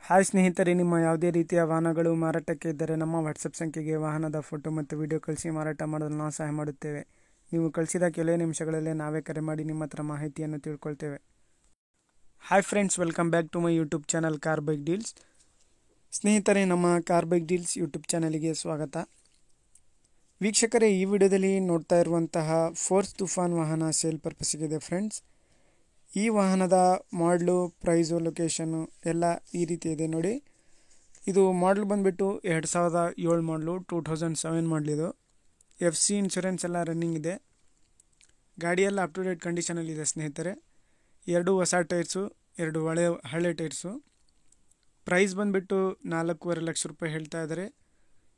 Hi ಸ್ನೇಹಿತರೆ, ನಿಮ್ಮ ಯಾವುದೇ ರೀತಿಯ ವಾಹನಗಳು ಮಾರಾಟಕ್ಕೆ ಇದ್ದರೆ ನಮ್ಮ ವಾಟ್ಸಪ್ ಸಂಖ್ಯೆಗೆ ವಾಹನದ ಫೋಟೋ ಮತ್ತು ವಿಡಿಯೋ ಕಳಿಸಿ ಮಾರಾಟ ಮಾಡಲು ನಾವು ಸಹಾಯ ಮಾಡುತ್ತೇವೆ. ನೀವು ಕಳಿಸಿದ ಕೆಲವೇ ನಿಮಿಷಗಳಲ್ಲೇ ನಾವೇ ಕರೆ ಮಾಡಿ ನಿಮ್ಮ ಹತ್ರ ಮಾಹಿತಿಯನ್ನು ತಿಳ್ಕೊಳ್ತೇವೆ. Hi friends, welcome back to my YouTube channel car bike deals. ಸ್ನೇಹಿತರೆ, ನಮ್ಮ ಕಾರ್ ಬೈಕ್ ಡೀಲ್ಸ್ ಯೂಟ್ಯೂಬ್ ಚಾನಲ್ಗೆ ಸ್ವಾಗತ. ವೀಕ್ಷಕರೇ, ಈ ವಿಡಿಯೋದಲ್ಲಿ ನೋಡ್ತಾ ಇರುವಂತಹ ಫೋರ್ಸ್ ತುಫಾನ್ ವಾಹನ ಸೇಲ್ ಪರ್ಪಸ್ಸಿಗಿದೆ ಫ್ರೆಂಡ್ಸ್. ಈ ವಾಹನದ ಮಾಡಲು, ಪ್ರೈಸು, ಲೊಕೇಶನ್ನು ಎಲ್ಲ ಈ ರೀತಿ ಇದೆ ನೋಡಿ. ಇದು ಮಾಡಲು ಬಂದುಬಿಟ್ಟು 2007 ಮಾಡಲು, 2007 ಮಾಡಲಿದು. FC ಇನ್ಶೂರೆನ್ಸ್ ಎಲ್ಲ ರನ್ನಿಂಗ್ ಇದೆ. ಗಾಡಿಯೆಲ್ಲ ಅಪ್ ಟು ಡೇಟ್ ಕಂಡೀಷನಲ್ಲಿದೆ ಸ್ನೇಹಿತರೆ. 2 ಹೊಸ ಟೈರ್ಸು, 2 ಹಳೆ ಟೈರ್ಸು. ಪ್ರೈಸ್ ಬಂದುಬಿಟ್ಟು 4.5 ಲಕ್ಷ ರೂಪಾಯಿ ಹೇಳ್ತಾ ಇದ್ದಾರೆ.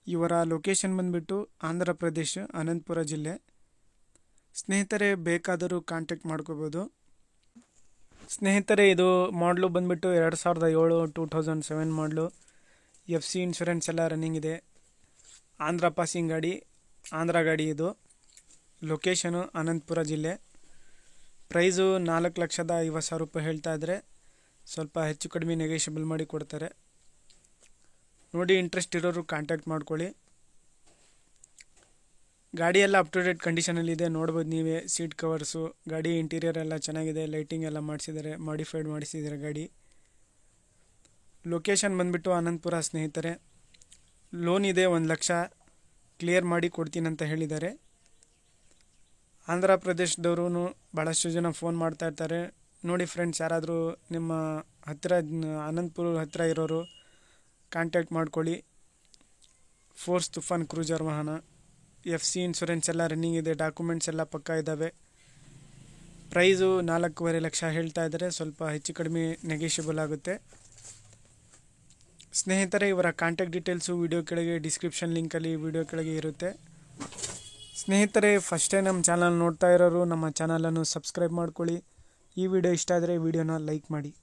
ಇವರ ಲೊಕೇಶನ್ ಬಂದುಬಿಟ್ಟು ಆಂಧ್ರ ಪ್ರದೇಶ, ಅನಂತಪುರ ಜಿಲ್ಲೆ. ಸ್ನೇಹಿತರೆ, ಬೇಕಾದರೂ ಕಾಂಟ್ಯಾಕ್ಟ್ ಮಾಡ್ಕೋಬೋದು. ಸ್ನೇಹಿತರೆ, ಇದು ಮಾಡಲು ಬಂದುಬಿಟ್ಟು 2007, 2007 ಮಾಡಲು. FC ಇನ್ಶೂರೆನ್ಸ್ ಎಲ್ಲ ರನ್ನಿಂಗ್ ಇದೆ. ಆಂಧ್ರ ಪಾಸಿಂಗ್ ಗಾಡಿ, ಆಂಧ್ರ ಗಾಡಿ ಇದು. ಲೊಕೇಶನು ಅನಂತಪುರ ಜಿಲ್ಲೆ. ಪ್ರೈಸು 4,50,000 ರೂಪಾಯಿ ಹೇಳ್ತಾ ಇದ್ದಾರೆ. ಸ್ವಲ್ಪ ಹೆಚ್ಚು ಕಡಿಮೆ ನೆಗೋಷಿಯಬಲ್ ಮಾಡಿ ಕೊಡ್ತಾರೆ ನೋಡಿ. ಇಂಟ್ರೆಸ್ಟ್ ಇರೋರು ಕಾಂಟ್ಯಾಕ್ಟ್ ಮಾಡ್ಕೊಳ್ಳಿ. ಗಾಡಿ ಎಲ್ಲ ಅಪ್ ಟು ಡೇಟ್ ಕಂಡೀಷನಲ್ಲಿದೆ, ನೋಡ್ಬೋದು ನೀವೇ. ಸೀಟ್ ಕವರ್ಸು, ಗಾಡಿ ಇಂಟೀರಿಯರ್ ಎಲ್ಲ ಚೆನ್ನಾಗಿದೆ. ಲೈಟಿಂಗ್ ಎಲ್ಲ ಮಾಡಿಸಿದ್ದಾರೆ, ಮಾಡಿಫೈಡ್ ಮಾಡಿಸಿದ್ದಾರೆ ಗಾಡಿ. ಲೊಕೇಶನ್ ಬಂದುಬಿಟ್ಟು ಅನಂತಪುರ ಸ್ನೇಹಿತರೆ. ಲೋನ್ ಇದೆ 1 ಲಕ್ಷ, ಕ್ಲಿಯರ್ ಮಾಡಿ ಕೊಡ್ತೀನಿ ಅಂತ ಹೇಳಿದ್ದಾರೆ. ಆಂಧ್ರ ಪ್ರದೇಶದವರು ಭಾಳಷ್ಟು ಜನ ಫೋನ್ ಮಾಡ್ತಾ ಇರ್ತಾರೆ ನೋಡಿ ಫ್ರೆಂಡ್ಸ್. ಯಾರಾದರೂ ನಿಮ್ಮ ಹತ್ತಿರ, ಅನಂತಪುರ ಹತ್ತಿರ ಇರೋರು ಕಾಂಟ್ಯಾಕ್ಟ್ ಮಾಡ್ಕೊಳ್ಳಿ. ಫೋರ್ಸ್ ತುಫಾನ್ ಕ್ರೂಸರ್ ವಾಹನ. FC ಇನ್ಶೂರೆನ್ಸ್ ಎಲ್ಲ ರನ್ನಿಂಗ್ ಇದೆ, ಡಾಕ್ಯುಮೆಂಟ್ಸ್ ಎಲ್ಲ ಪಕ್ಕಾ ಇದ್ದಾವೆ. ಪ್ರೈಸು 4.5 ಲಕ್ಷ ಹೇಳ್ತಾ ಇದ್ದಾರೆ. ಸ್ವಲ್ಪ ಹೆಚ್ಚು ಕಡಿಮೆ ನೆಗೋಷಿಯಬಲ್ ಆಗುತ್ತೆ. ಸ್ನೇಹಿತರೆ, ಇವರ ಕಾಂಟ್ಯಾಕ್ಟ್ ಡೀಟೇಲ್ಸು ವಿಡಿಯೋ ಕೆಳಗೆ ಡಿಸ್ಕ್ರಿಪ್ಷನ್ ಲಿಂಕಲ್ಲಿ ವಿಡಿಯೋ ಕೆಳಗೆ ಇರುತ್ತೆ. ಸ್ನೇಹಿತರೆ, ಫಸ್ಟ್ ಟೈಮ್ ನಮ್ಮ ಚಾನಲ್ ನೋಡ್ತಾ ಇರೋರು ನಮ್ಮ ಚಾನಲನ್ನು ಸಬ್ಸ್ಕ್ರೈಬ್ ಮಾಡ್ಕೊಳ್ಳಿ. ಈ ವಿಡಿಯೋ ಇಷ್ಟ ಆದರೆ ವಿಡಿಯೋನ ಲೈಕ್ ಮಾಡಿ.